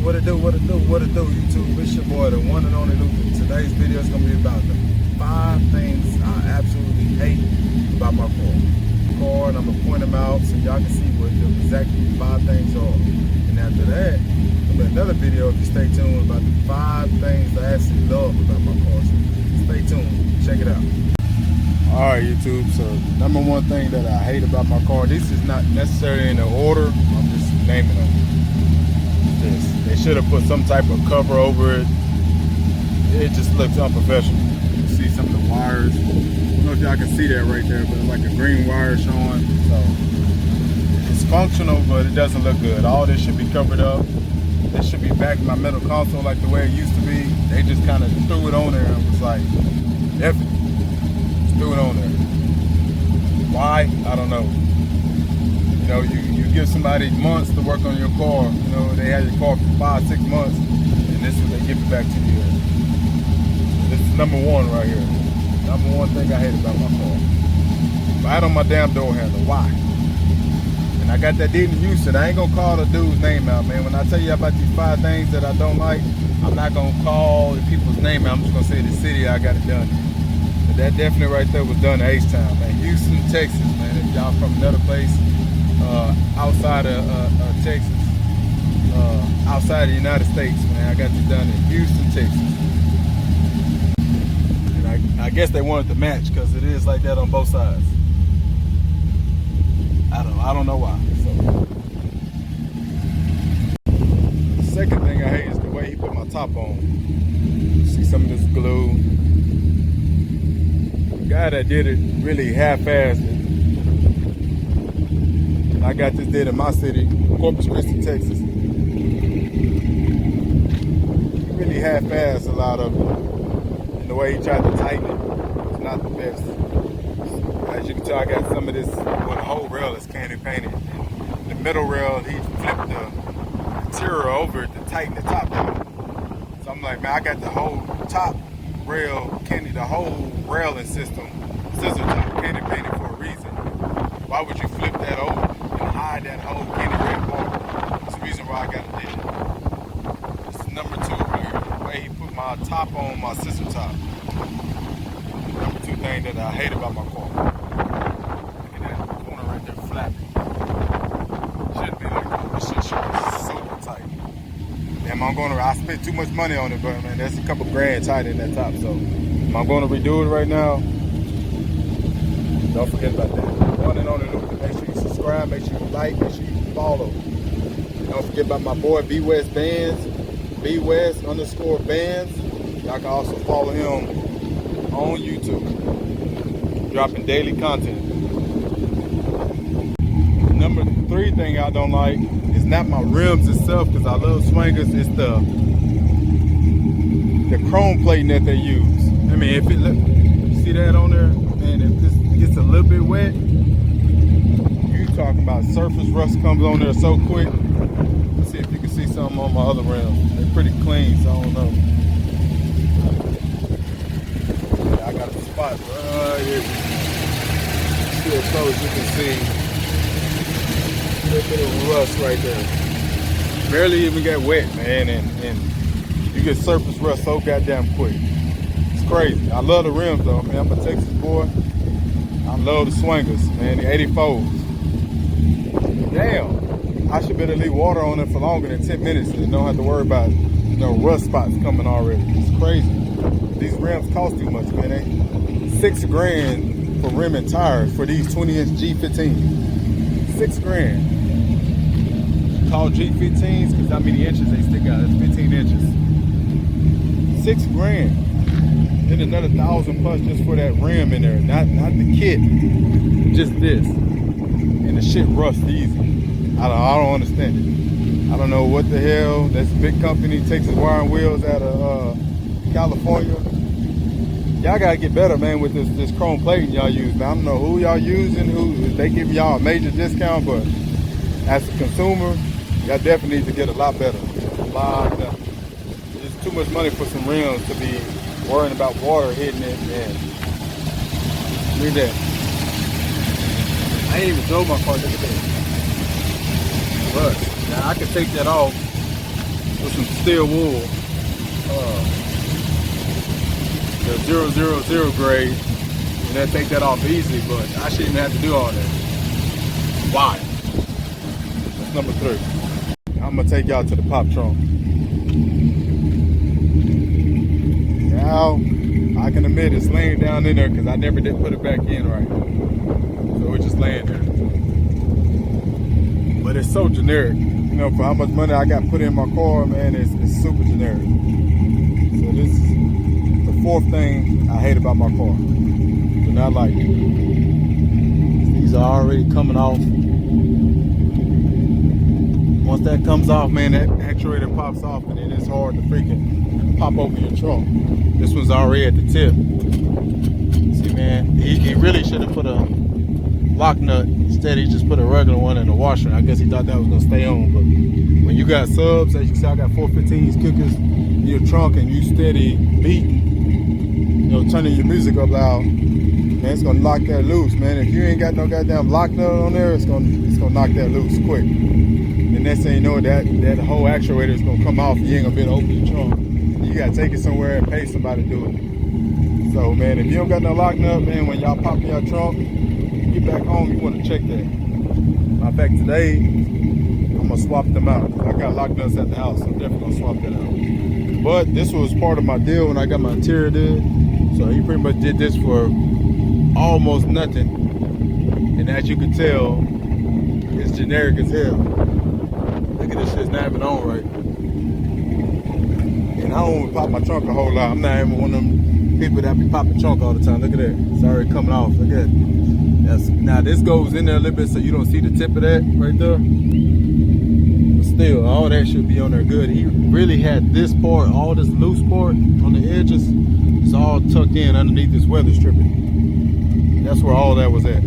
What it do, YouTube? It's your boy, the one and only Luther. Today's video is going to be about the 5 things I absolutely hate about my car. And I'm going to point them out so y'all can see what the exactly 5 things are. And after that, there'll be another video if you stay tuned about the 5 things I actually love about my car. So stay tuned. Check it out. Alright, YouTube, so number 1 thing that I hate about my car, this is not necessarily in the order, I'm just naming them. They should have put some type of cover over it. It just looks unprofessional. You see some of the wires. I don't know if y'all can see that right there, but it's like a green wire showing. So it's functional, but it doesn't look good. All this should be covered up. This should be back in my middle console like the way it used to be. They just kind of threw it on there and was like, F it. Threw it on there. Why? I don't know. You know, you give somebody months to work on your car. You know, they had your car for 5-6 months, and this is what they give it back to you. This is number 1 right here. Number 1 thing I hate about my car. Right on my damn door handle. Why? And I got that deed in Houston. I ain't gonna call the dude's name out, man. When I tell you about these 5 things that I don't like, I'm not gonna call the people's name out. I'm just gonna say the city I got it done in. But that definitely right there was done in H-Town, man. Houston, Texas, man. If y'all from another place outside of Texas, outside of the United States, man, I got this done in Houston, Texas. And I guess they wanted to match because it is like that on both sides. I don't know why. So. The second thing I hate is the way he put my top on. See some of this glue. The guy that did it really half-assed it. I got this did in my city, Corpus Christi, Texas. He really half-assed a lot of it. And the way he tried to tighten it was not the best. As you can tell, I got some of this, well, the whole rail is candy painted. And the middle rail, he flipped the material over it to tighten the top down. So I'm like, man, I got the whole top rail, the whole railing system, scissor top, candy painted for a reason. Why would you flip that over and hide that whole candy red part? That's the reason why I got it did. This is number 2 right here. The way he put my top on my scissor top. Number 2 thing that I hate about my car. Look at that corner right there flapping. Shouldn't be like that. This shit should be super tight. Damn, I spent too much money on it, but man, there's a couple grand tight in that top. So I'm going to redo it right now. Don't forget about that. One and only Luther. Make sure you subscribe, make sure you like, make sure you follow. Don't forget about my boy B West Bands, B_West_Bands. Y'all can also follow him on YouTube, dropping daily content. Number 3 thing I don't like is not my rims itself, because I love swingers. It's the chrome plating that they use. I mean, if it see that on there, man, if this gets a little bit wet, you talking about surface rust comes on there so quick. Let's see if you can see something on my other rims. They're pretty clean, so I don't know. Yeah, I got a spot right here. See as close as you can see. A little bit of rust right there. Barely even got wet, man, and you get surface rust so goddamn quick. It's crazy. I love the rims though, man. I'm a Texas boy. I love the swingers, man, the 84s. Damn, I should better leave water on it for longer than 10 minutes and don't have to worry about rust spots coming already. It's crazy. These rims cost too much, man. They $6 grand for rim and tires for these 20-inch G15. $6 grand. Called G15s because how many inches they stick out? It's 15 inches. $6 grand. Then another 1,000 plus just for that rim in there. Not the kit, just this. And the shit rusts easy. I don't understand it. I don't know what the hell. That's a big company, Texas Wire and Wheels out of California. Y'all gotta get better, man, with this chrome plating y'all use. Now, I don't know who y'all using, who they give y'all a major discount, but as a consumer, y'all definitely need to get a lot better. A lot better. It's too much money for some rims to be worrying about water hitting it. And look at that. I ain't even drove my car. Look at that. Rust. Now I can take that off with some steel wool. The 000 grade, and they'll take that off easy, but I shouldn't even have to do all that. Why? That's number 3. I'm gonna take y'all to the pop trunk. Now, I can admit it's laying down in there because I never did put it back in right. So it's just laying there. But it's so generic. You know, for how much money I got put in my car, man, it's super generic. So this is the 4th thing I hate about my car. Do not like it. These are already coming off. Once that comes off, man, that actuator pops off, and then it's hard to freaking pop open your trunk. This one's already at the tip. See, man, he really should have put a lock nut. Instead, he just put a regular one in the washer. I guess he thought that was gonna stay on, but when you got subs, as you can see, I got 415s kickers in your trunk, and you steady beating, you know, turning your music up loud, man, it's gonna knock that loose, man. If you ain't got no goddamn lock nut on there, it's gonna knock that loose quick. And next thing you know, that whole actuator is gonna come off. You ain't gonna be able to open your trunk. You gotta take it somewhere and pay somebody to do it. So, man, if you don't got no lock nut, man, when y'all pop in your trunk, get back home, you want to check that. Matter of fact, today I'm gonna swap them out. I got lock nuts at the house, so I'm definitely gonna swap that out. But this was part of my deal when I got my interior did. So he pretty much did this for almost nothing. And as you can tell, it's generic as hell. Look at this shit's not even on right. And I don't even pop my trunk a whole lot. I'm not even one of them people that be popping trunk all the time. Look at that. It's already coming off. Look at that. Now this goes in there a little bit so you don't see the tip of that right there. But still, all that should be on there good. He really had this part, all this loose part on the edges, it's all tucked in underneath this weather stripping. That's where all that was at.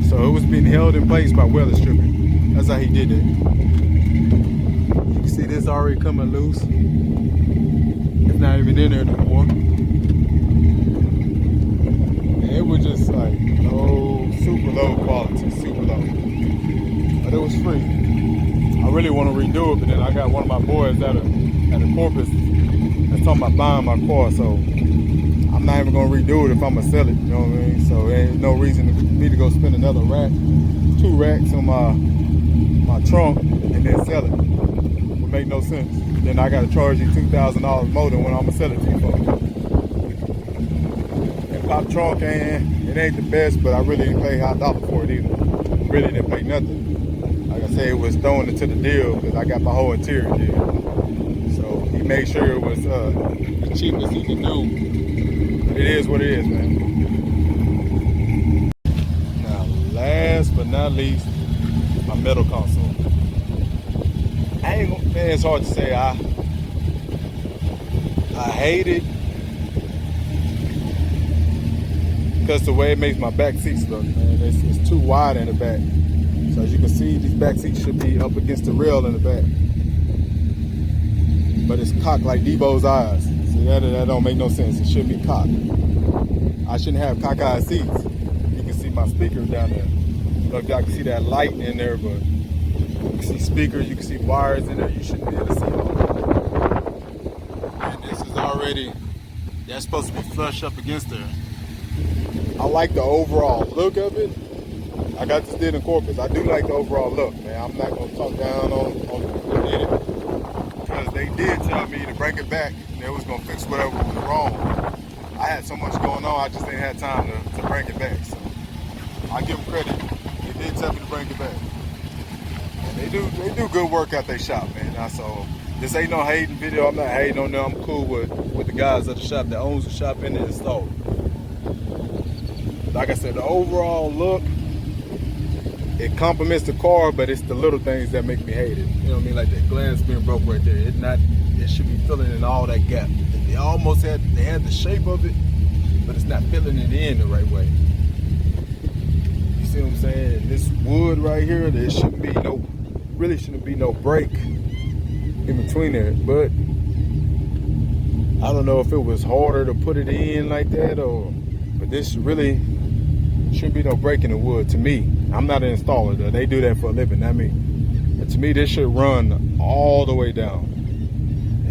So it was being held in place by weather stripping. That's how he did it. You can see this already coming loose. It's not even in there anymore. And it was just like, oh, super low quality, super low. But it was free. I really want to redo it, but then I got one of my boys at a Corpus that's talking about buying my car, so I'm not even gonna redo it if I'm gonna sell it, you know what I mean? So there ain't no reason for me to go spend another rack, 2 racks on my trunk and then sell it. It would make no sense. Then I gotta charge you $2,000 more than what I'm gonna sell it to you for. And pop trunk, it ain't the best, but I really didn't pay high dollar for it either. Really didn't pay nothing. Like I said, it was throwing it to the deal because I got my whole interior deal. So he made sure it was the cheapest he could do. But it is what it is, man. Now, last but not least, my metal console. Man, it's hard to say. I hate it because the way it makes my back seats look, man, it's too wide in the back. So as you can see, these back seats should be up against the rail in the back. But it's cocked like Debo's eyes. See, that don't make no sense. It should be cocked. I shouldn't have cockeyed seats. You can see my speakers down there. I don't know if y'all can see that light in there, but you can see speakers, you can see wires in there. You shouldn't be able to see all that. And this is already, that's supposed to be flush up against there. I like the overall look of it. I got this did in Corpus. I do like the overall look, man. I'm not gonna talk down on who did it, because they did tell me to bring it back and they was gonna fix whatever was wrong. I had so much going on, I just ain't had time to bring it back. So I give them credit. They did tell me to bring it back. And they do good work at their shop, man. So this ain't no hating video. I'm not hating on them. I'm cool with the guys at the shop that owns the shop and the installer. Like I said, the overall look, it complements the car, but it's the little things that make me hate it. You know what I mean? Like that glass being broke right there. It should be filling in all that gap. They had the shape of it, but it's not filling it in the right way. You see what I'm saying? And this wood right here, there shouldn't be no break in between there. But I don't know if it was harder to put it in like that, but this really shouldn't be no break in the wood to me. I'm not an installer though. They do that for a living, not me. And to me, this should run all the way down.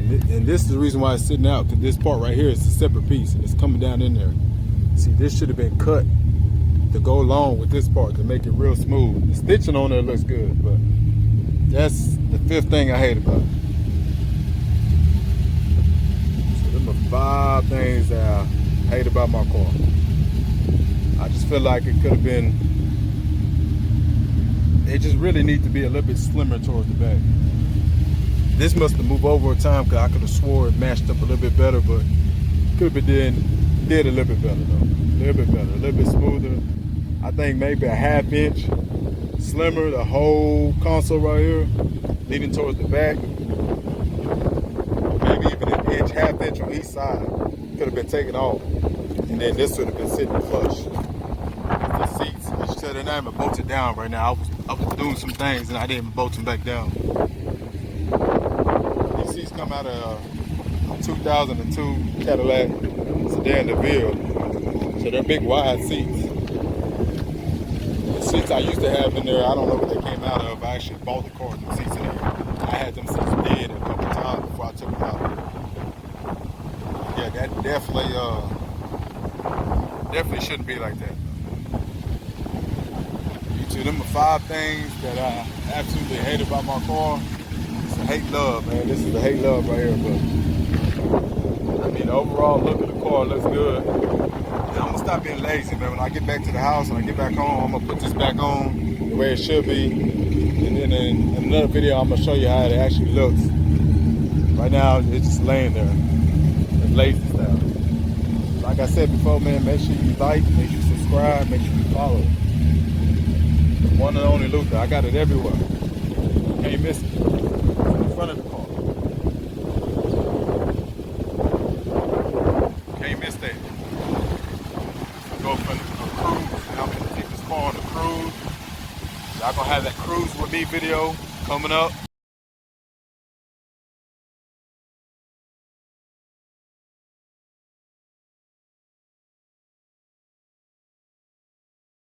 And this is the reason why it's sitting out, because this part right here is a separate piece and it's coming down in there. See, this should have been cut to go along with this part to make it real smooth. The stitching on there looks good, but that's the fifth thing I hate about it. So them are 5 things that I hate about my car. I just feel like it could have been, it just really need to be a little bit slimmer towards the back. This must have moved over time, because I could have swore it matched up a little bit better, but could have been did a little bit better though. A little bit better, a little bit smoother. I think maybe a 1/2 inch slimmer, the whole console right here, leading towards the back. Maybe even an inch, 1/2 inch on each side could have been taken off. And then this would have been sitting flush. The seats, as you said, they're not even bolted down right now. I was doing some things and I didn't even bolt them back down. These seats come out of a 2002 Cadillac sedan DeVille. So they're big wide seats. The seats I used to have in there, I don't know what they came out of. I actually bought the car with the seats in there. I had them seats dead a couple times before I took them out. Yeah, that definitely shouldn't be like that. YouTube, them are 5 things that I absolutely hate about my car. It's a hate-love, man. This is a hate-love right here, but I mean, the overall look of the car looks good. And I'm gonna stop being lazy, man. When I get back to the house and I get back home, I'm gonna put this back on the way it should be. And then in another video, I'm gonna show you how it actually looks. Right now, it's just laying there. It's lazy style. Like I said before, man, make sure you like, make sure you subscribe, make sure you follow. The one and only Luther. I got it everywhere. Can't miss it. In front of the car. Can't miss that. Go from the cruise, and I'm gonna take this car on the cruise. Y'all gonna have that cruise with me video coming up.